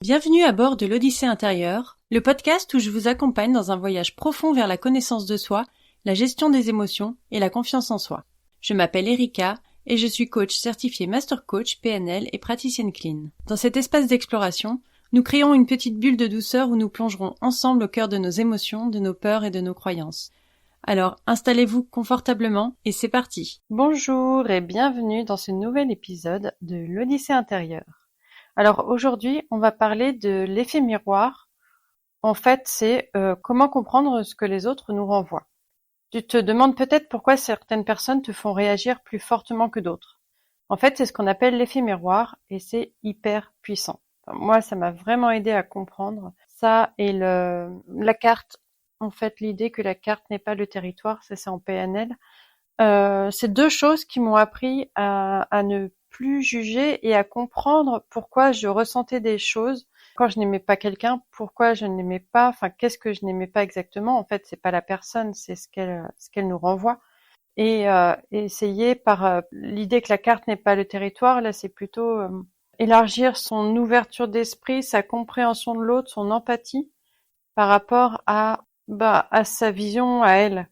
Bienvenue à bord de l'Odyssée intérieure, le podcast où je vous accompagne dans un voyage profond vers la connaissance de soi, la gestion des émotions et la confiance en soi. Je m'appelle Erika et je suis coach certifié Master Coach PNL et praticienne clean. Dans cet espace d'exploration, nous créons une petite bulle de douceur où nous plongerons ensemble au cœur de nos émotions, de nos peurs et de nos croyances. Alors, installez-vous confortablement et c'est parti. Bonjour et bienvenue dans ce nouvel épisode de l'Odyssée intérieure. Alors aujourd'hui, on va parler de l'effet miroir. En fait, c'est comment comprendre ce que les autres nous renvoient. Tu te demandes peut-être pourquoi certaines personnes te font réagir plus fortement que d'autres. En fait, c'est ce qu'on appelle l'effet miroir et c'est hyper puissant. Enfin, moi, ça m'a vraiment aidé à comprendre ça et la carte. En fait, l'idée que la carte n'est pas le territoire, ça c'est en PNL. C'est deux choses qui m'ont appris à ne plus juger et à comprendre pourquoi je ressentais des choses quand je n'aimais pas quelqu'un, pourquoi je ne l'aimais pas, enfin qu'est-ce que je n'aimais pas exactement. En fait, c'est pas la personne, c'est ce qu'elle nous renvoie. Et essayer par l'idée que la carte n'est pas le territoire, là c'est plutôt élargir son ouverture d'esprit, sa compréhension de l'autre, son empathie par rapport à sa vision à elle.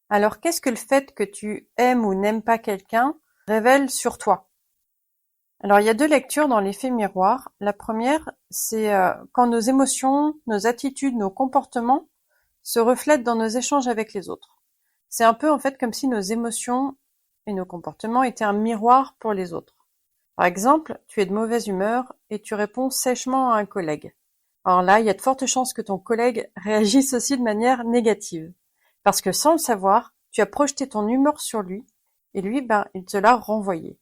Alors, qu'est-ce que le fait que tu aimes ou n'aimes pas quelqu'un révèle sur toi? Alors, il y a deux lectures dans l'effet miroir. La première, c'est quand nos émotions, nos attitudes, nos comportements se reflètent dans nos échanges avec les autres. C'est un peu en fait comme si nos émotions et nos comportements étaient un miroir pour les autres. Par exemple, tu es de mauvaise humeur et tu réponds sèchement à un collègue. Alors là, il y a de fortes chances que ton collègue réagisse aussi de manière négative. Parce que sans le savoir, tu as projeté ton humeur sur lui, et lui, il te l'a renvoyé.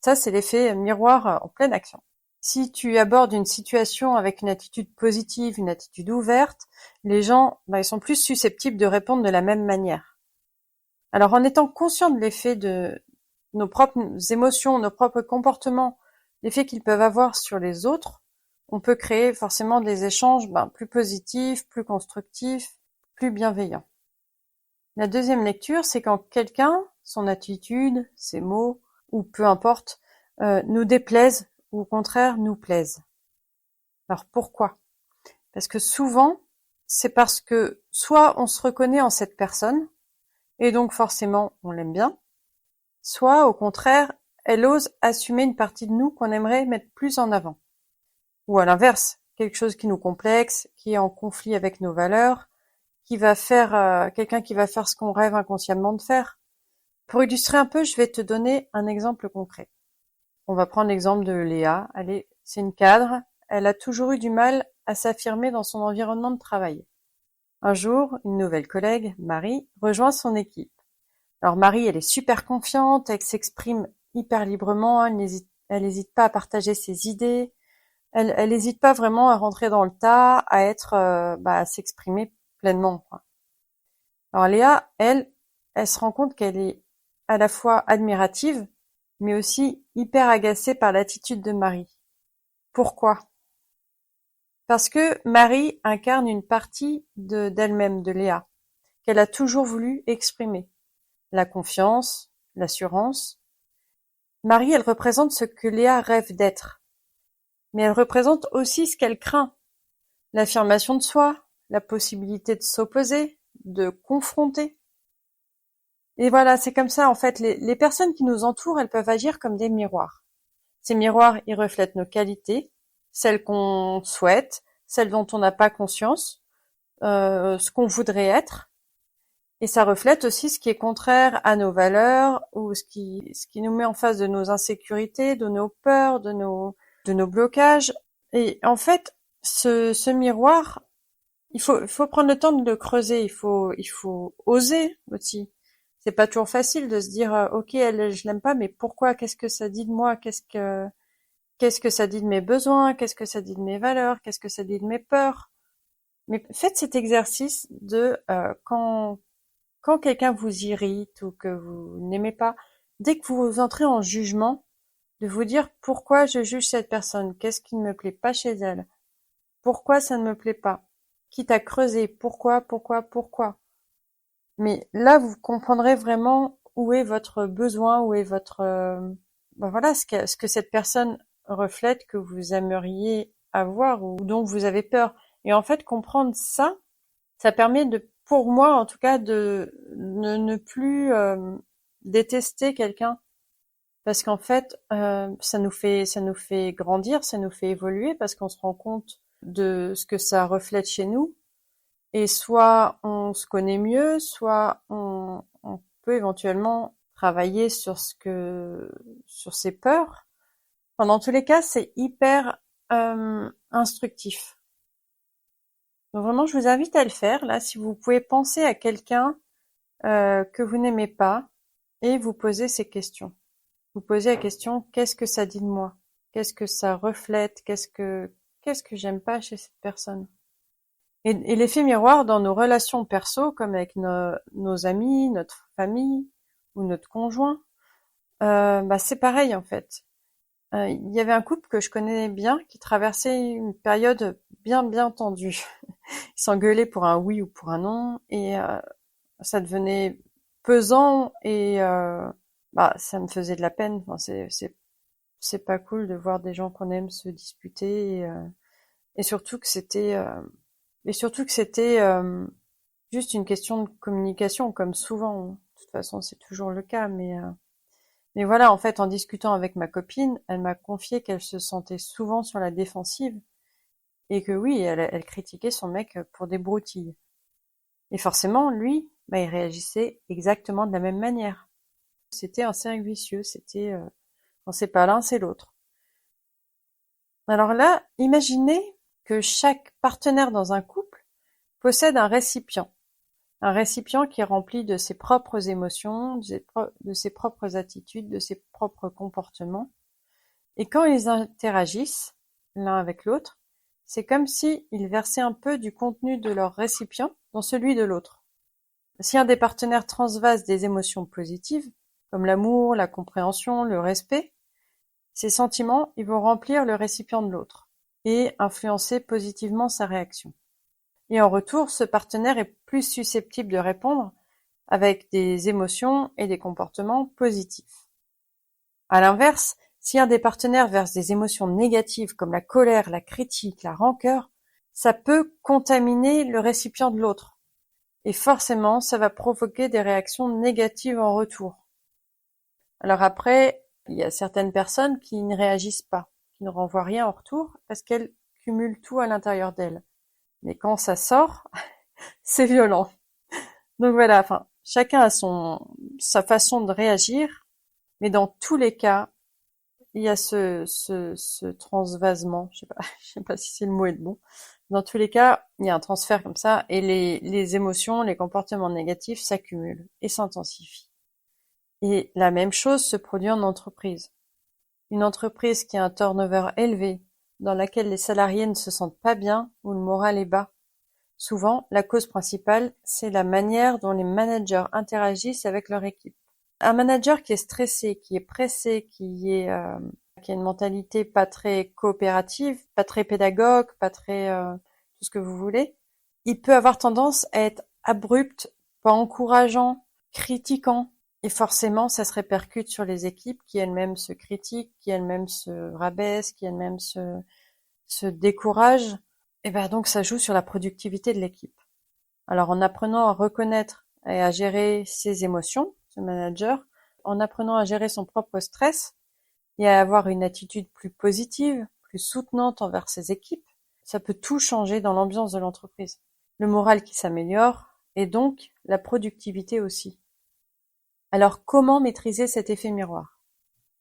Ça, c'est l'effet miroir en pleine action. Si tu abordes une situation avec une attitude positive, une attitude ouverte, les gens, ils sont plus susceptibles de répondre de la même manière. Alors, en étant conscient de l'effet de nos propres émotions, nos propres comportements, l'effet qu'ils peuvent avoir sur les autres, on peut créer forcément des échanges plus positifs, plus constructifs, plus bienveillants. La deuxième lecture, c'est quand quelqu'un, son attitude, ses mots, ou peu importe, nous déplaisent ou au contraire nous plaisent. Alors pourquoi? Parce que souvent, c'est parce que soit on se reconnaît en cette personne, et donc forcément on l'aime bien, soit au contraire, elle ose assumer une partie de nous qu'on aimerait mettre plus en avant. Ou à l'inverse, quelque chose qui nous complexe, qui est en conflit avec nos valeurs, qui va faire quelqu'un qui va faire ce qu'on rêve inconsciemment de faire. Pour illustrer un peu, je vais te donner un exemple concret. On va prendre l'exemple de Léa. C'est une cadre. Elle a toujours eu du mal à s'affirmer dans son environnement de travail. Un jour, une nouvelle collègue, Marie, rejoint son équipe. Alors Marie, elle est super confiante, elle s'exprime hyper librement, elle n'hésite pas à partager ses idées, elle n'hésite pas vraiment à rentrer dans le tas, à être, à s'exprimer pleinement, quoi. Alors Léa, elle se rend compte qu'elle est à la fois admirative, mais aussi hyper agacée par l'attitude de Marie. Pourquoi? Parce que Marie incarne une partie d'elle-même, de Léa, qu'elle a toujours voulu exprimer. La confiance, l'assurance. Marie, elle représente ce que Léa rêve d'être. Mais elle représente aussi ce qu'elle craint. L'affirmation de soi, la possibilité de s'opposer, de confronter. Et voilà, c'est comme ça, en fait, les personnes qui nous entourent, elles peuvent agir comme des miroirs. Ces miroirs, ils reflètent nos qualités, celles qu'on souhaite, celles dont on n'a pas conscience, ce qu'on voudrait être. Et ça reflète aussi ce qui est contraire à nos valeurs ou ce qui nous met en face de nos insécurités, de nos peurs, de nos blocages. Et en fait, ce miroir, il faut prendre le temps de le creuser, il faut oser aussi. C'est pas toujours facile de se dire OK, elle, je l'aime pas, mais pourquoi? Qu'est-ce que ça dit de moi? Qu'est-ce que ça dit de mes besoins? Qu'est-ce que ça dit de mes valeurs? Qu'est-ce que ça dit de mes peurs? Mais faites cet exercice de quand quelqu'un vous irrite ou que vous n'aimez pas, dès que vous entrez en jugement, de vous dire pourquoi je juge cette personne? Qu'est-ce qui ne me plaît pas chez elle? Pourquoi ça ne me plaît pas? Quitte à creuser pourquoi? Mais là, vous comprendrez vraiment où est votre besoin, où est votre voilà ce que cette personne reflète que vous aimeriez avoir ou dont vous avez peur. Et en fait, comprendre ça, ça permet pour moi en tout cas, de ne plus détester quelqu'un. Parce qu'en fait, ça nous fait grandir, ça nous fait évoluer parce qu'on se rend compte de ce que ça reflète chez nous. Et soit on se connaît mieux, soit on peut éventuellement travailler sur ses peurs. Enfin, dans tous les cas, c'est hyper instructif. Donc vraiment, je vous invite à le faire. Là, si vous pouvez penser à quelqu'un que vous n'aimez pas et vous poser ces questions. Vous posez la question, qu'est-ce que ça dit de moi? Qu'est-ce que ça reflète? Qu'est-ce que j'aime pas chez cette personne? Et l'effet miroir dans nos relations perso, comme avec nos amis, notre famille ou notre conjoint, c'est pareil en fait. Il y avait un couple que je connais bien qui traversait une période bien tendue. Ils s'engueulaient pour un oui ou pour un non et ça devenait pesant et ça me faisait de la peine. Enfin, c'est pas cool de voir des gens qu'on aime se disputer et surtout que c'était juste une question de communication, comme souvent. De toute façon, c'est toujours le cas, mais voilà, en fait, en discutant avec ma copine, elle m'a confié qu'elle se sentait souvent sur la défensive et que oui, elle critiquait son mec pour des broutilles. Et forcément, lui, il réagissait exactement de la même manière. C'était un cercle vicieux, quand c'est pas l'un, c'est l'autre. Alors là, imaginez que chaque partenaire dans un couple possède un récipient qui est rempli de ses propres émotions, de ses propres attitudes, de ses propres comportements. Et quand ils interagissent l'un avec l'autre, c'est comme s'ils versaient un peu du contenu de leur récipient dans celui de l'autre. Si un des partenaires transvase des émotions positives, comme l'amour, la compréhension, le respect, ces sentiments, ils vont remplir le récipient de l'autre et influencer positivement sa réaction. Et en retour, ce partenaire est plus susceptible de répondre avec des émotions et des comportements positifs. À l'inverse, si un des partenaires verse des émotions négatives comme la colère, la critique, la rancœur, ça peut contaminer le récipient de l'autre. Et forcément, ça va provoquer des réactions négatives en retour. Alors après, il y a certaines personnes qui ne réagissent pas, qui ne renvoient rien en retour parce qu'elles cumulent tout à l'intérieur d'elles. Mais quand ça sort, c'est violent. Donc voilà, chacun a sa façon de réagir, mais dans tous les cas, il y a ce transvasement. Je sais pas si le mot est le bon. Dans tous les cas, il y a un transfert comme ça, et les émotions, les comportements négatifs s'accumulent et s'intensifient. Et la même chose se produit en entreprise. Une entreprise qui a un turnover élevé, dans laquelle les salariés ne se sentent pas bien, où le moral est bas. Souvent, la cause principale, c'est la manière dont les managers interagissent avec leur équipe. Un manager qui est stressé, qui est pressé, qui a une mentalité pas très coopérative, pas très pédagogue, pas très tout ce que vous voulez, il peut avoir tendance à être abrupt, pas encourageant, critiquant. Et forcément, ça se répercute sur les équipes qui elles-mêmes se critiquent, qui elles-mêmes se rabaissent, qui elles-mêmes se découragent. Et donc ça joue sur la productivité de l'équipe. Alors en apprenant à reconnaître et à gérer ses émotions, ce manager, en apprenant à gérer son propre stress et à avoir une attitude plus positive, plus soutenante envers ses équipes, ça peut tout changer dans l'ambiance de l'entreprise. Le moral qui s'améliore et donc la productivité aussi. Alors comment maîtriser cet effet miroir?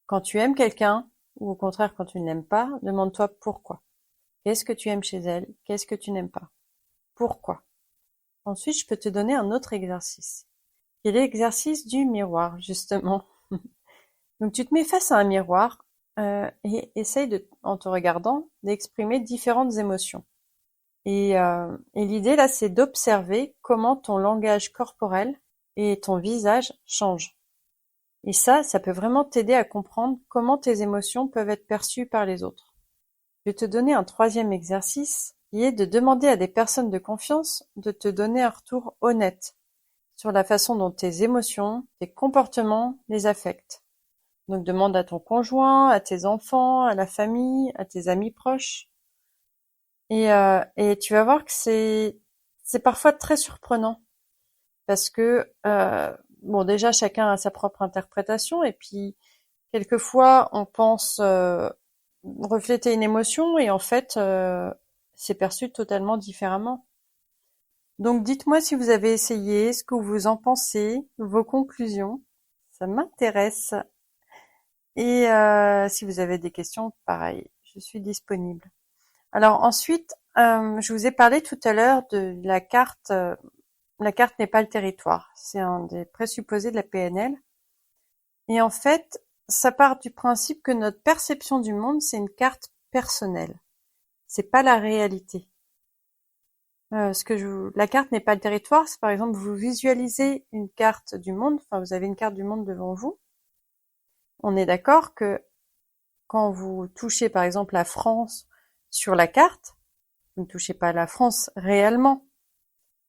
Quand tu aimes quelqu'un, ou au contraire quand tu ne l'aimes pas, demande-toi pourquoi. Qu'est-ce que tu aimes chez elle? Qu'est-ce que tu n'aimes pas? Pourquoi? Ensuite, je peux te donner un autre exercice, qui est l'exercice du miroir, justement. Donc tu te mets face à un miroir et essaye en te regardant, d'exprimer différentes émotions. Et l'idée là, c'est d'observer comment ton langage corporel et ton visage changent. Et ça peut vraiment t'aider à comprendre comment tes émotions peuvent être perçues par les autres. Je vais te donner un troisième exercice qui est de demander à des personnes de confiance de te donner un retour honnête sur la façon dont tes émotions, tes comportements les affectent. Donc demande à ton conjoint, à tes enfants, à la famille, à tes amis proches. Et tu vas voir que c'est parfois très surprenant parce que bon, déjà chacun a sa propre interprétation et puis quelquefois on pense refléter une émotion et en fait c'est perçu totalement différemment. Donc dites-moi si vous avez essayé, ce que vous en pensez, vos conclusions, ça m'intéresse. Et si vous avez des questions, pareil, je suis disponible. Alors ensuite, je vous ai parlé tout à l'heure de la carte. La carte n'est pas le territoire, c'est un des présupposés de la PNL. Et en fait, ça part du principe que notre perception du monde, c'est une carte personnelle. C'est pas la réalité. La carte n'est pas le territoire, c'est par exemple vous visualisez une carte du monde, enfin vous avez une carte du monde devant vous. On est d'accord que quand vous touchez par exemple la France sur la carte, vous ne touchez pas la France réellement.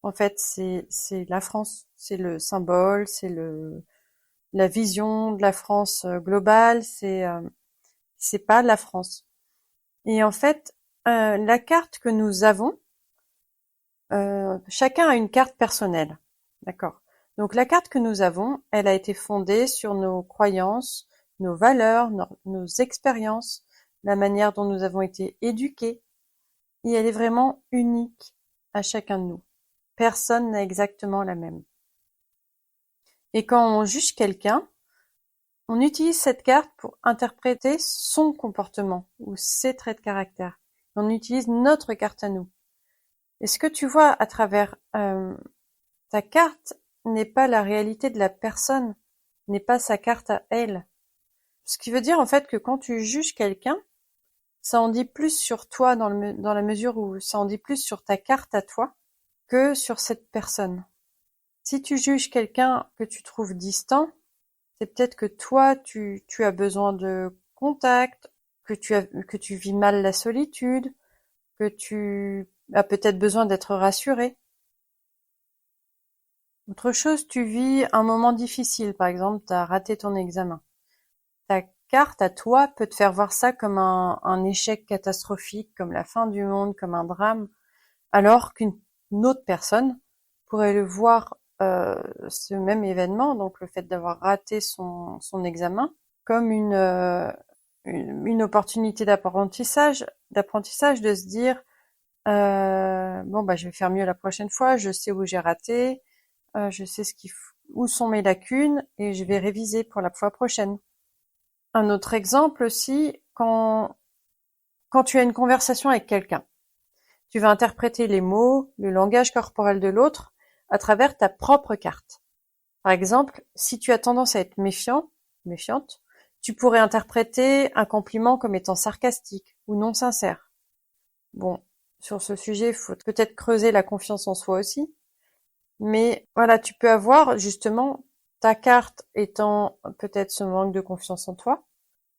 En fait, c'est la France, c'est le symbole, c'est la vision de la France globale, c'est pas la France. Et en fait, la carte que nous avons, chacun a une carte personnelle, d'accord. Donc la carte que nous avons, elle a été fondée sur nos croyances, nos valeurs, nos expériences, la manière dont nous avons été éduqués, et elle est vraiment unique à chacun de nous. Personne n'a exactement la même. Et quand on juge quelqu'un, on utilise cette carte pour interpréter son comportement ou ses traits de caractère. On utilise notre carte à nous. Et ce que tu vois à travers ta carte n'est pas la réalité de la personne, n'est pas sa carte à elle. Ce qui veut dire en fait que quand tu juges quelqu'un, ça en dit plus sur toi dans la mesure où ça en dit plus sur ta carte à toi que sur cette personne. Si tu juges quelqu'un que tu trouves distant, c'est peut-être que toi, tu as besoin de contact, que tu vis mal la solitude, que tu as peut-être besoin d'être rassuré. Autre chose, tu vis un moment difficile, par exemple, tu as raté ton examen. Ta carte à toi peut te faire voir ça comme un échec catastrophique, comme la fin du monde, comme un drame, alors qu'une autre personne pourrait le voir ce même événement, donc le fait d'avoir raté son examen, comme une opportunité d'apprentissage, de se dire bon bah je vais faire mieux la prochaine fois, je sais où j'ai raté, je sais où sont mes lacunes et je vais réviser pour la fois prochaine. Un autre exemple aussi, quand tu as une conversation avec quelqu'un, tu vas interpréter les mots, le langage corporel de l'autre à travers ta propre carte. Par exemple, si tu as tendance à être méfiante, tu pourrais interpréter un compliment comme étant sarcastique ou non sincère. Bon, sur ce sujet, il faut peut-être creuser la confiance en soi aussi. Mais voilà, tu peux avoir justement ta carte étant peut-être ce manque de confiance en toi.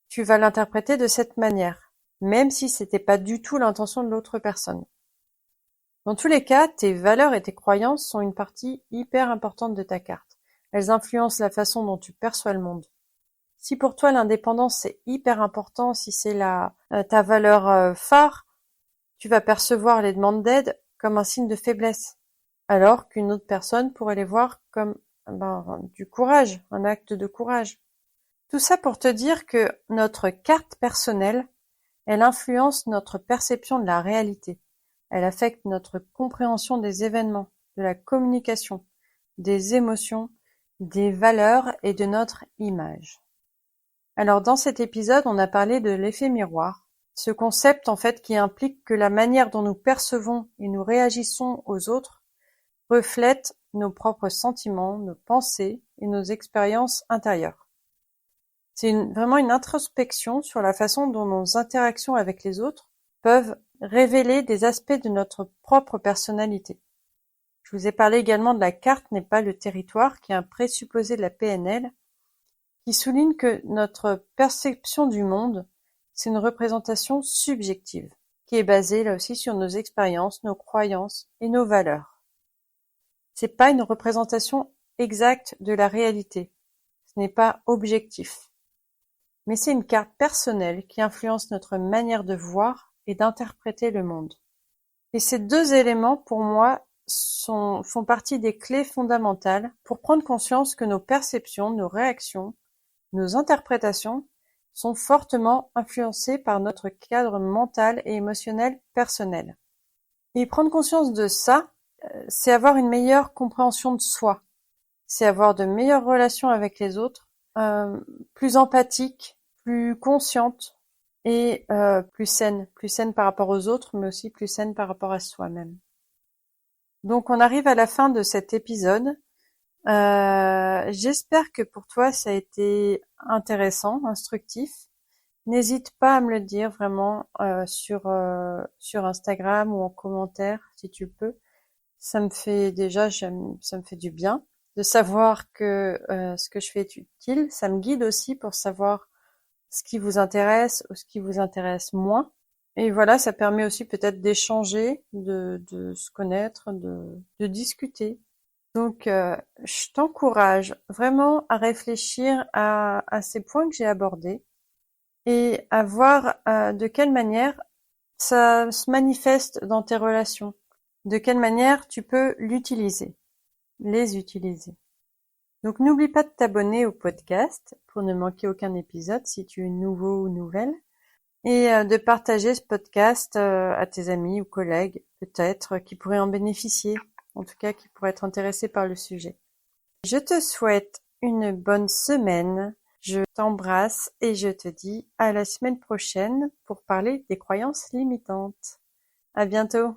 Tu vas l'interpréter de cette manière, même si c'était pas du tout l'intention de l'autre personne. Dans tous les cas, tes valeurs et tes croyances sont une partie hyper importante de ta carte. Elles influencent la façon dont tu perçois le monde. Si pour toi l'indépendance c'est hyper important, si c'est ta valeur phare, tu vas percevoir les demandes d'aide comme un signe de faiblesse, alors qu'une autre personne pourrait les voir comme du courage, un acte de courage. Tout ça pour te dire que notre carte personnelle, elle influence notre perception de la réalité. Elle affecte notre compréhension des événements, de la communication, des émotions, des valeurs et de notre image. Alors dans cet épisode, on a parlé de l'effet miroir, ce concept en fait qui implique que la manière dont nous percevons et nous réagissons aux autres reflète nos propres sentiments, nos pensées et nos expériences intérieures. C'est vraiment une introspection sur la façon dont nos interactions avec les autres peuvent révéler des aspects de notre propre personnalité. Je vous ai parlé également de la carte n'est pas le territoire, qui est un présupposé de la PNL, qui souligne que notre perception du monde, c'est une représentation subjective, qui est basée là aussi sur nos expériences, nos croyances et nos valeurs. C'est pas une représentation exacte de la réalité. Ce n'est pas objectif. Mais c'est une carte personnelle qui influence notre manière de voir et d'interpréter le monde. Et ces deux éléments, pour moi, font partie des clés fondamentales pour prendre conscience que nos perceptions, nos réactions, nos interprétations sont fortement influencées par notre cadre mental et émotionnel personnel. Et prendre conscience de ça, c'est avoir une meilleure compréhension de soi. C'est avoir de meilleures relations avec les autres, plus empathiques, plus conscientes et plus saines par rapport aux autres, mais aussi plus saines par rapport à soi-même. Donc on arrive à la fin de cet épisode. J'espère que pour toi ça a été intéressant, instructif. N'hésite pas à me le dire vraiment sur Instagram ou en commentaire si tu peux. Ça me fait ça me fait du bien de savoir que ce que je fais est utile. Ça me guide aussi pour savoir ce qui vous intéresse ou ce qui vous intéresse moins. Et voilà, ça permet aussi peut-être d'échanger, de se connaître, de discuter. Donc, je t'encourage vraiment à réfléchir à ces points que j'ai abordés et à voir de quelle manière ça se manifeste dans tes relations, de quelle manière tu peux les utiliser. Donc, n'oublie pas de t'abonner au podcast pour ne manquer aucun épisode si tu es nouveau ou nouvelle, et de partager ce podcast à tes amis ou collègues, peut-être, qui pourraient en bénéficier, en tout cas qui pourraient être intéressés par le sujet. Je te souhaite une bonne semaine, je t'embrasse et je te dis à la semaine prochaine pour parler des croyances limitantes. À bientôt!